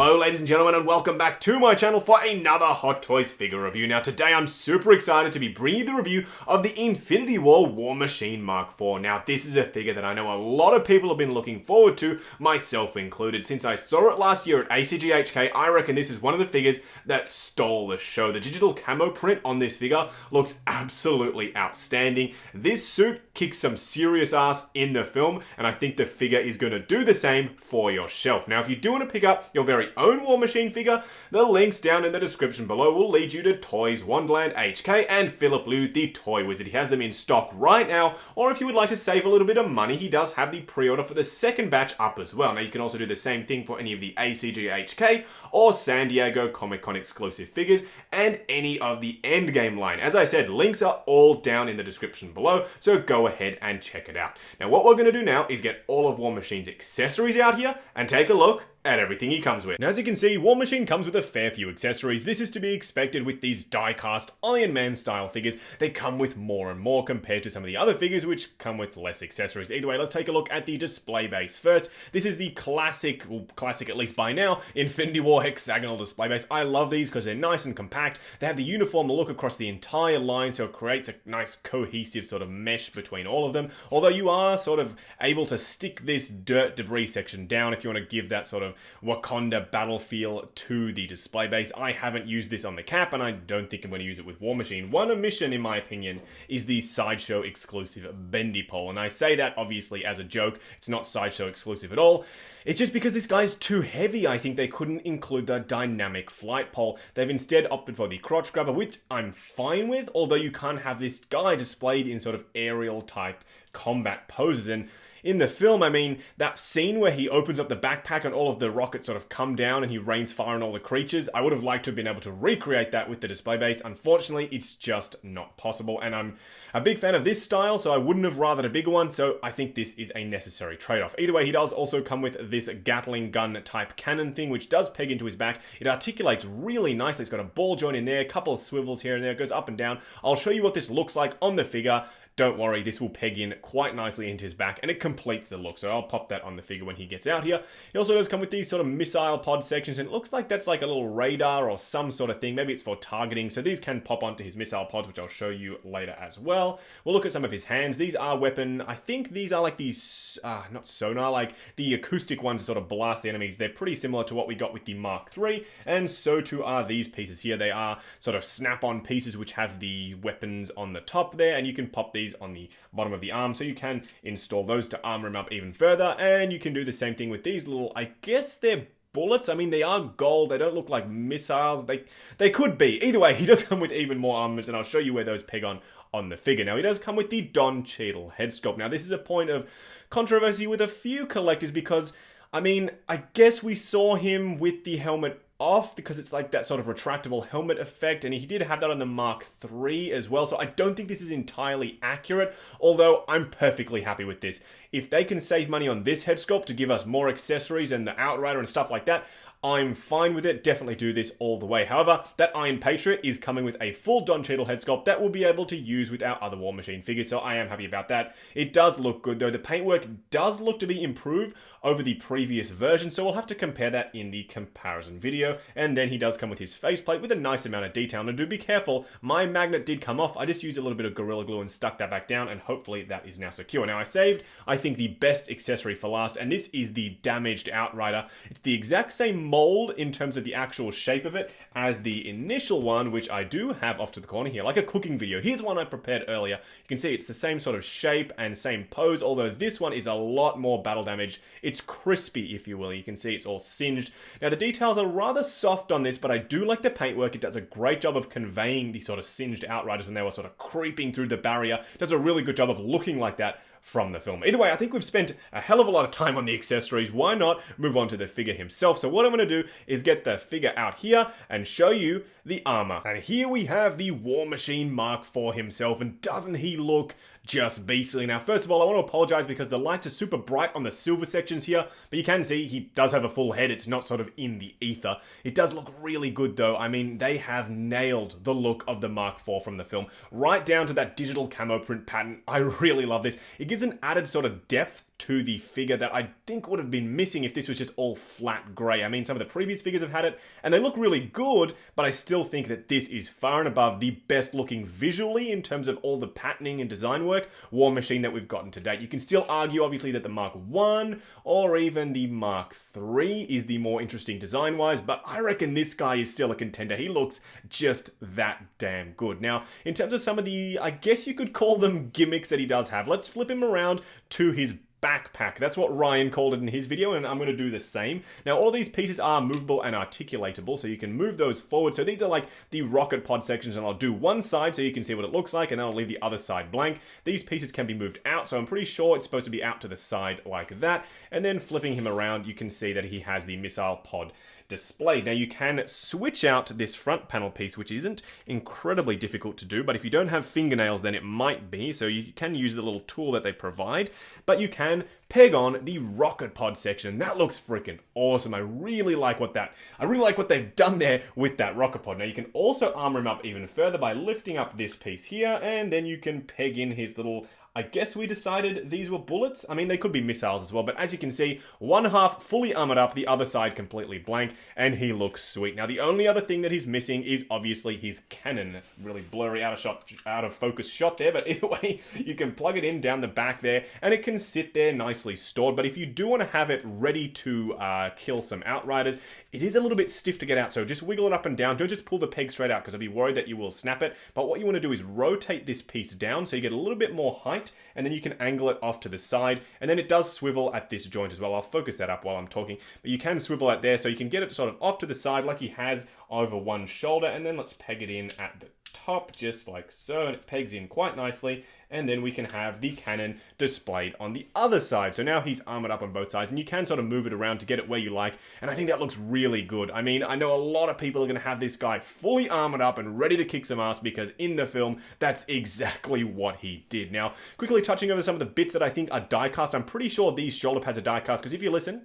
Hello ladies and gentlemen, and welcome back to my channel for another Hot Toys figure review. Now today I'm super excited to be bringing you the review of the Infinity War Machine Mark IV. Now this is a figure that I know a lot of people have been looking forward to, myself included. Since I saw it last year at ACGHK, I reckon this is one of the figures that stole the show. The digital camo print on this figure looks absolutely outstanding. This suit kicks some serious ass in the film, and I think the figure is going to do the same for your shelf. Now if you do want to pick up your very own War Machine figure, the links down in the description below will lead you to Toys Wonderland HK and Philip Liu, the Toy Wizard. He has them in stock right now, or if you would like to save a little bit of money, he does have the pre-order for the second batch up as well. Now you can also do the same thing for any of the ACGHK or San Diego Comic-Con exclusive figures and any of the Endgame line. As I said, links are all down in the description below, so go ahead and check it out. Now what we're going to do now is get all of War Machine's accessories out here and take a look at everything he comes with. Now as you can see, War Machine comes with a fair few accessories. This is to be expected with these die-cast Iron Man style figures. They come with more and more compared to some of the other figures which come with less accessories. Either way, let's take a look at the display base first. This is the classic, well, classic at least by now, Infinity War hexagonal display base. I love these because they're nice and compact. They have the uniform look across the entire line, so it creates a nice cohesive sort of mesh between all of them. Although you are sort of able to stick this dirt debris section down if you want to give that sort of Wakanda battle feel to the display base. I haven't used this on the cap, and I don't think I'm going to use it with War Machine. One omission, in my opinion, is the Sideshow exclusive bendy pole, and I say that obviously as a joke. It's not Sideshow exclusive at all. It's just because this guy's too heavy. I think they couldn't include the dynamic flight pole. They've instead opted for the crotch grabber, which I'm fine with, although you can't have this guy displayed in sort of aerial type combat poses. And in the film, I mean, that scene where he opens up the backpack and all of the rockets sort of come down and he rains fire on all the creatures, I would have liked to have been able to recreate that with the display base. Unfortunately, it's just not possible, and I'm a big fan of this style, so I wouldn't have rathered a bigger one, so I think this is a necessary trade-off. Either way, he does also come with this Gatling gun type cannon thing, which does peg into his back. It articulates really nicely. It's got a ball joint in there, a couple of swivels here and there, it goes up and down. I'll show you what this looks like on the figure. Don't worry, this will peg in quite nicely into his back, and it completes the look, so I'll pop that on the figure when he gets out here. He also does come with these sort of missile pod sections, and it looks like that's like a little radar or some sort of thing. Maybe it's for targeting, so these can pop onto his missile pods, which I'll show you later as well. We'll look at some of his hands. These are weapon, I think these are like these, not sonar, like the acoustic ones to sort of blast the enemies. They're pretty similar to what we got with the Mark III, and so too are these pieces here. They are sort of snap-on pieces which have the weapons on the top there, and you can pop these on the bottom of the arm, so you can install those to armor him up even further. And you can do the same thing with these little, I guess they're bullets. I mean, they are gold. They don't look like missiles. They could be. Either way, he does come with even more armors, and I'll show you where those peg on the figure. Now, he does come with the Don Cheadle head sculpt. Now, this is a point of controversy with a few collectors because, I mean, I guess we saw him with the helmet off because it's like that sort of retractable helmet effect, and he did have that on the Mark III as well, so I don't think this is entirely accurate, although I'm perfectly happy with this. If they can save money on this head sculpt to give us more accessories and the Outrider and stuff like that, I'm fine with it. Definitely do this all the way. However, that Iron Patriot is coming with a full Don Cheadle head sculpt that we'll be able to use with our other War Machine figures, so I am happy about that. It does look good though. The paintwork does look to be improved over the previous version, so we'll have to compare that in the comparison video. And then he does come with his faceplate with a nice amount of detail. Now do be careful, my magnet did come off. I just used a little bit of Gorilla Glue and stuck that back down, and hopefully that is now secure. Now I saved, I think, the best accessory for last, and this is the damaged Outrider. It's the exact same mold in terms of the actual shape of it as the initial one, which I do have off to the corner here, like a cooking video. Here's one I prepared earlier. You can see it's the same sort of shape and same pose, although this one is a lot more battle damage. It's crispy, if you will. You can see it's all singed. Now the details are rather soft on this, but I do like the paintwork. It does a great job of conveying the sort of singed Outriders when they were sort of creeping through the barrier. It does a really good job of looking like that from the film. Either way, I think we've spent a hell of a lot of time on the accessories. Why not move on to the figure himself? So what I'm going to do is get the figure out here and show you the armor. And here we have the War Machine Mark IV himself, and doesn't he look just beastly. Now, first of all, I want to apologize because the lights are super bright on the silver sections here, but you can see he does have a full head. It's not sort of in the ether. It does look really good though. I mean, they have nailed the look of the Mark IV from the film, right down to that digital camo print pattern. I really love this. It gives an added sort of depth to the figure that I think would have been missing if this was just all flat grey. I mean, some of the previous figures have had it, and they look really good, but I still think that this is far and above the best looking visually in terms of all the patterning and design work War Machine that we've gotten to date. You can still argue, obviously, that the Mark I or even the Mark III is the more interesting design-wise, but I reckon this guy is still a contender. He looks just that damn good. Now, in terms of some of the, I guess you could call them gimmicks that he does have, let's flip him around to his backpack. That's what Ryan called it in his video, and I'm going to do the same. Now, all these pieces are movable and articulatable, so you can move those forward. So these are like the rocket pod sections, and I'll do one side so you can see what it looks like, and then I'll leave the other side blank. These pieces can be moved out, so I'm pretty sure it's supposed to be out to the side like that. And then flipping him around, you can see that he has the missile pod displayed. Now, you can switch out this front panel piece, which isn't incredibly difficult to do, but if you don't have fingernails, then it might be, so you can use the little tool that they provide, but you can peg on the rocket pod section. That looks freaking awesome. I really like what they've done there with that rocket pod. Now, you can also armor him up even further by lifting up this piece here, and then you can peg in his little, I guess we decided these were bullets. I mean, they could be missiles as well, but as you can see, one half fully armored up, the other side completely blank, and he looks sweet. Now, the only other thing that he's missing is obviously his cannon. Really blurry, out of focus shot there, but either way, you can plug it in down the back there, and it can sit there nicely stored. But if you do want to have it ready to kill some Outriders, it is a little bit stiff to get out, so just wiggle it up and down. Don't just pull the peg straight out, because I'd be worried that you will snap it. But what you want to do is rotate this piece down, so you get a little bit more height, and then you can angle it off to the side, and then it does swivel at this joint as well. I'll focus that up while I'm talking, but you can swivel it there, so you can get it sort of off to the side like he has over one shoulder, and then let's peg it in at the top, just like so, and it pegs in quite nicely, and then we can have the cannon displayed on the other side. So now he's armored up on both sides, and you can sort of move it around to get it where you like, and I think that looks really good. I mean, I know a lot of people are going to have this guy fully armored up and ready to kick some ass, because in the film, that's exactly what he did. Now, quickly touching over some of the bits that I think are die-cast, I'm pretty sure these shoulder pads are die-cast, because if you listen,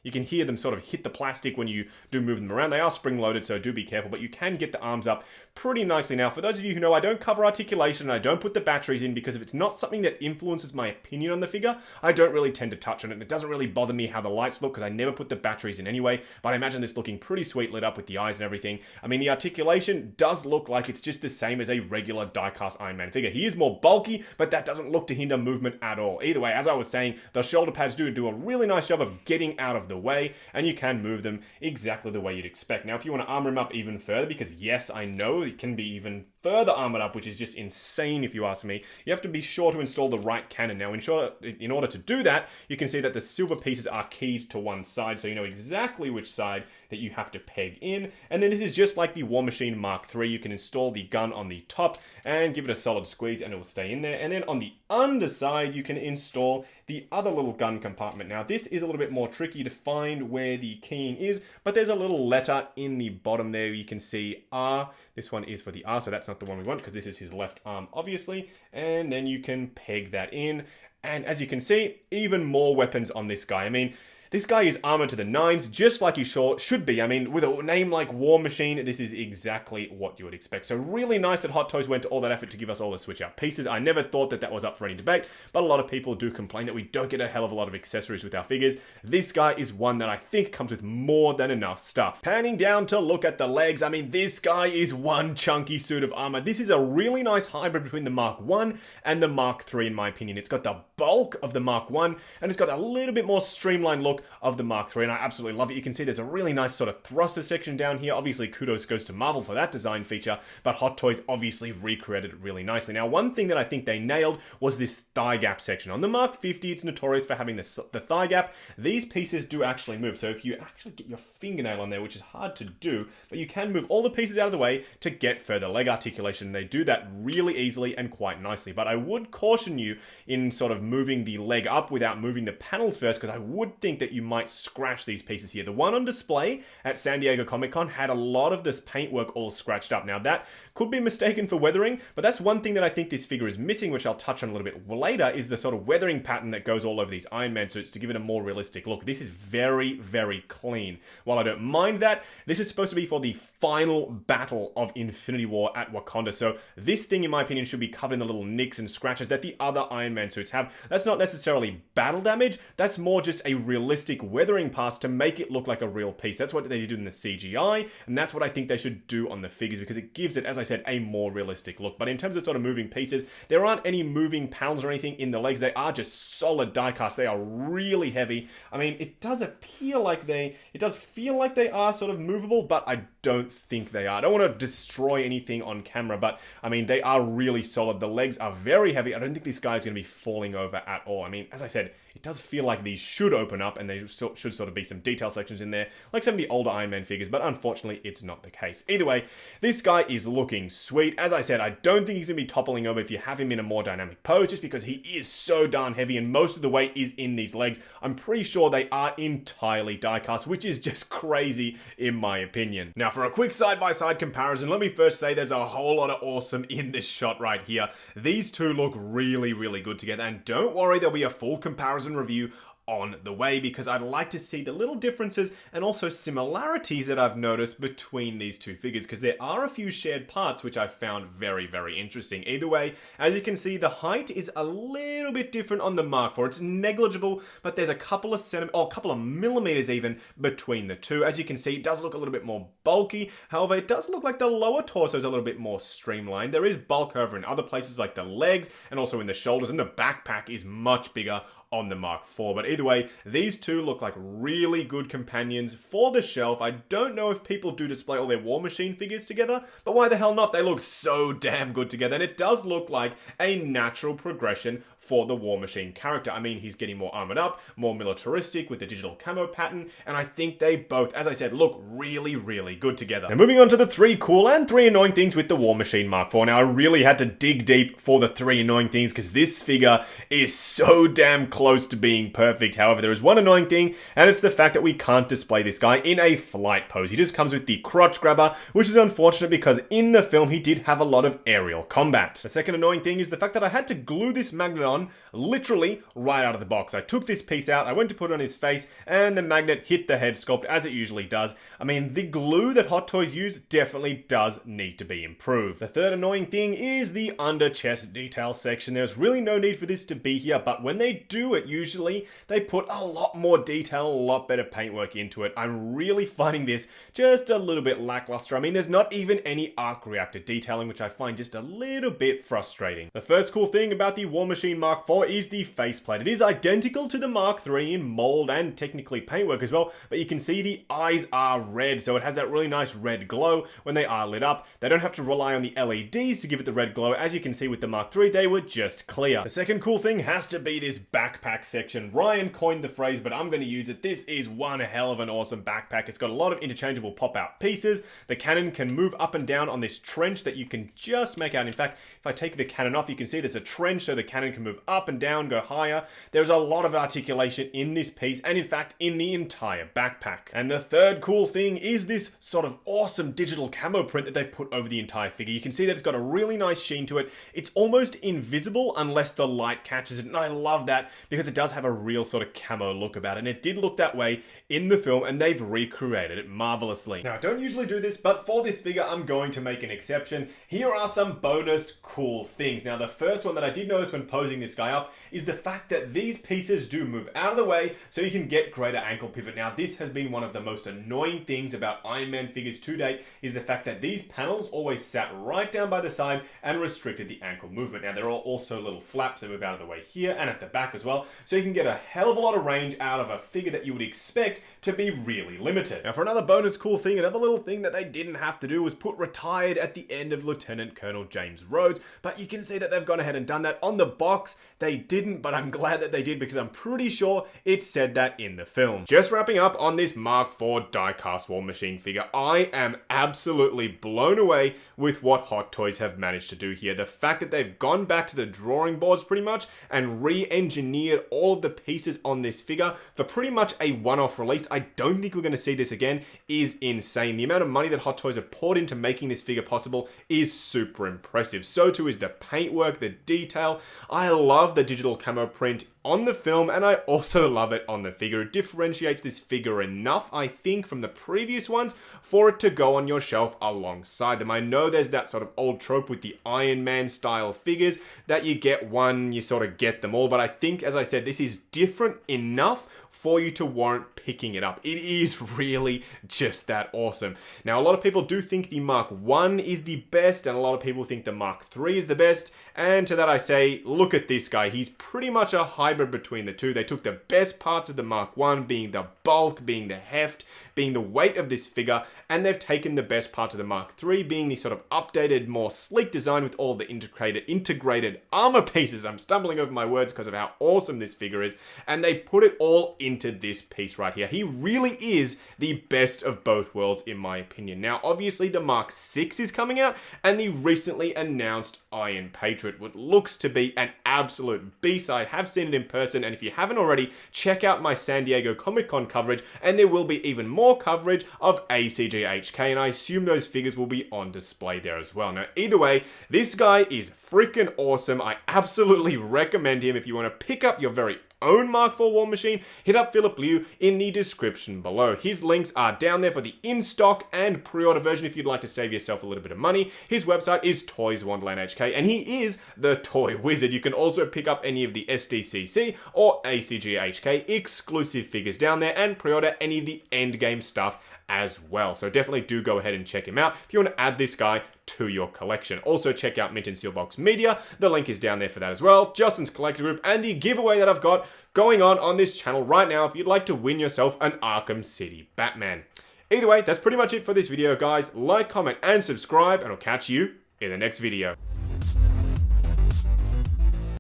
you can hear them sort of hit the plastic when you do move them around. They are spring-loaded, so do be careful, but you can get the arms up pretty nicely. Now, for those of you who know, I don't cover articulation, and I don't put the batteries in, because if it's not something that influences my opinion on the figure, I don't really tend to touch on it. And it doesn't really bother me how the lights look, because I never put the batteries in anyway, but I imagine this looking pretty sweet lit up with the eyes and everything. I mean, the articulation does look like it's just the same as a regular die-cast Iron Man figure. He is more bulky, but that doesn't look to hinder movement at all. Either way, as I was saying, the shoulder pads do a really nice job of getting out of the way, and you can move them exactly the way you'd expect. Now, if you want to armor him up even further, because yes, I know it can be even further armored up, which is just insane if you ask me, you have to be sure to install the right cannon. Now, in order to do that, you can see that the silver pieces are keyed to one side, so you know exactly which side that you have to peg in. And then this is just like the War Machine Mark III. You can install the gun on the top and give it a solid squeeze, and it will stay in there. And then on the underside, you can install the other little gun compartment. Now, this is a little bit more tricky to find where the keying is, but there's a little letter in the bottom there. You can see R. This one is for the R, so that's not the one we want, because this is his left arm, obviously. And then you can peg that in. And as you can see, even more weapons on this guy. I mean, this guy is armored to the nines, just like he should be. I mean, with a name like War Machine, this is exactly what you would expect. So really nice that Hot Toys went to all that effort to give us all the switch out pieces. I never thought that was up for any debate, but a lot of people do complain that we don't get a hell of a lot of accessories with our figures. This guy is one that I think comes with more than enough stuff. Panning down to look at the legs, I mean, this guy is one chunky suit of armor. This is a really nice hybrid between the Mark I and the Mark III, in my opinion. It's got the bulk of the Mark I, and it's got a little bit more streamlined look of the Mark III, and I absolutely love it. You can see there's a really nice sort of thruster section down here. Obviously, kudos goes to Marvel for that design feature, but Hot Toys obviously recreated it really nicely. Now, one thing that I think they nailed was this thigh gap section. On the Mark 50, it's notorious for having the thigh gap. These pieces do actually move, so if you actually get your fingernail on there, which is hard to do, but you can move all the pieces out of the way to get further leg articulation. They do that really easily and quite nicely, but I would caution you in sort of moving the leg up without moving the panels first, because I would think that that you might scratch these pieces here. The one on display at San Diego Comic-Con had a lot of this paintwork all scratched up. Now that could be mistaken for weathering, but that's one thing that I think this figure is missing, which I'll touch on a little bit later, is the sort of weathering pattern that goes all over these Iron Man suits to give it a more realistic look. This is very, very clean. While I don't mind that, this is supposed to be for the final battle of Infinity War at Wakanda, so this thing, in my opinion, should be covered in the little nicks and scratches that the other Iron Man suits have. That's not necessarily battle damage, that's more just a realistic weathering pass to make it look like a real piece. That's what they did in the CGI, and that's what I think they should do on the figures, because it gives it, as I said, a more realistic look. But in terms of sort of moving pieces, there aren't any moving panels or anything in the legs. They are just solid die cast. They are really heavy. I mean, it does feel like they are sort of movable, but I don't think they are. I don't want to destroy anything on camera, but I mean, they are really solid. The legs are very heavy. I don't think this guy is going to be falling over at all. I mean, as I said, it does feel like these should open up and there should sort of be some detail sections in there, like some of the older Iron Man figures, but unfortunately, it's not the case. Either way, this guy is looking sweet. As I said, I don't think he's going to be toppling over if you have him in a more dynamic pose, just because he is so darn heavy and most of the weight is in these legs. I'm pretty sure they are entirely die-cast, which is just crazy in my opinion. Now, for a quick side-by-side comparison, let me first say there's a whole lot of awesome in this shot right here. These two look really, really good together, and don't worry, there'll be a full comparison review on the way, because I'd like to see the little differences and also similarities that I've noticed between these two figures, because there are a few shared parts which I found very, very interesting. Either way, as you can see, the height is a little bit different on the Mark IV. It's negligible, but there's a couple of millimeters even between the two. As you can see, it does look a little bit more bulky. However, it does look like the lower torso is a little bit more streamlined. There is bulk over in other places like the legs and also in the shoulders, and the backpack is much bigger on the Mark IV. But either way, these two look like really good companions for the shelf. I don't know if people do display all their War Machine figures together, but why the hell not? They look so damn good together, and it does look like a natural progression for the War Machine character. I mean, he's getting more armored up, more militaristic with the digital camo pattern, and I think they both, as I said, look really, really good together. Now, moving on to the 3 cool and 3 annoying things with the War Machine Mark IV. Now, I really had to dig deep for the 3 annoying things, because this figure is so damn close to being perfect. However, there is one annoying thing, and it's the fact that we can't display this guy in a flight pose. He just comes with the crotch grabber, which is unfortunate because in the film he did have a lot of aerial combat. The second annoying thing is the fact that I had to glue this magnet on literally right out of the box. I took this piece out, I went to put it on his face, and the magnet hit the head sculpt as it usually does. I mean, the glue that Hot Toys use definitely does need to be improved. The third annoying thing is the under chest detail section. There's really no need for this to be here, but when they do it, usually they put a lot more detail, a lot better paintwork into it. I'm really finding this just a little bit lackluster. I mean, there's not even any arc reactor detailing, which I find just a little bit frustrating. The first cool thing about the War Machine Mark IV is the faceplate. It is identical to the Mark III in mold and technically paintwork as well, but you can see the eyes are red, so it has that really nice red glow when they are lit up. They don't have to rely on the LEDs to give it the red glow. As you can see with the Mark III, they were just clear. The second cool thing has to be this backpack section. Ryan coined the phrase, but I'm going to use it. This is one hell of an awesome backpack. It's got a lot of interchangeable pop-out pieces. The cannon can move up and down on this trench that you can just make out. In fact, if I take the cannon off, you can see there's a trench, so the cannon can move up and down, go higher. There's a lot of articulation in this piece, and in fact, in the entire backpack. And the third cool thing is this sort of awesome digital camo print that they put over the entire figure. You can see that it's got a really nice sheen to it. It's almost invisible unless the light catches it, and I love that because it does have a real sort of camo look about it, and it did look that way in the film, and they've recreated it marvelously. Now, I don't usually do this, but for this figure, I'm going to make an exception. Here are some bonus cool things. Now, the first one that I did notice when posing this guy up is the fact that these pieces do move out of the way so you can get greater ankle pivot. Now, this has been one of the most annoying things about Iron Man figures to date, is the fact that these panels always sat right down by the side and restricted the ankle movement. Now, there are also little flaps that move out of the way here and at the back as well, so you can get a hell of a lot of range out of a figure that you would expect to be really limited. Now, for another bonus cool thing, another little thing that they didn't have to do was put retired at the end of Lieutenant Colonel James Rhodes, but you can see that they've gone ahead and done that. On the box, box. They didn't, but I'm glad that they did because I'm pretty sure it said that in the film. Just wrapping up on this Mark IV die-cast War Machine figure, I am absolutely blown away with what Hot Toys have managed to do here. The fact that they've gone back to the drawing boards pretty much and re-engineered all of the pieces on this figure for pretty much a one-off release. I don't think we're going to see this again is insane. The amount of money that Hot Toys have poured into making this figure possible is super impressive. So too is the paintwork, the detail. I love the digital camo print on the film, and I also love it on the figure. It differentiates this figure enough, I think, from the previous ones for it to go on your shelf alongside them. I know there's that sort of old trope with the Iron Man style figures that you get one, you sort of get them all, but I think, as I said, this is different enough for you to warrant picking it up. It is really just that awesome. Now, a lot of people do think the Mark I is the best, and a lot of people think the Mark III is the best, and to that I say, look at this guy. He's pretty much a hybrid between the two. They took the best parts of the Mark I, being the bulk, being the heft, being the weight of this figure, and they've taken the best parts of the Mark III, being the sort of updated, more sleek design with all the integrated armor pieces. I'm stumbling over my words because of how awesome this figure is, and they put it all into this piece right here. He really is the best of both worlds, in my opinion. Now, obviously, the Mark VI is coming out, and the recently announced Iron Patriot, which looks to be an absolute beast. I have seen it in person, and if you haven't already, check out my San Diego Comic-Con coverage, and there will be even more coverage of ACGHK, and I assume those figures will be on display there as well. Now, either way, this guy is freaking awesome. I absolutely recommend him if you want to pick up your very own Mark IV War Machine. Hit up Philip Liu in the description below. His links are down there for the in-stock and pre-order version if you'd like to save yourself a little bit of money. His website is Toys Wonderland HK, and he is the Toy Wizard. You can also pick up any of the SDCC or ACGHK exclusive figures down there and pre-order any of the endgame stuff as well. So definitely do go ahead and check him out if you want to add this guy to your collection. Also check out Mint and Sealbox Media. The link is down there for that as well. Justin's Collector Group, and the giveaway that I've got going on this channel right now if you'd like to win yourself an Arkham City Batman. Either way, that's pretty much it for this video, guys. Like, comment, and subscribe, and I'll catch you in the next video.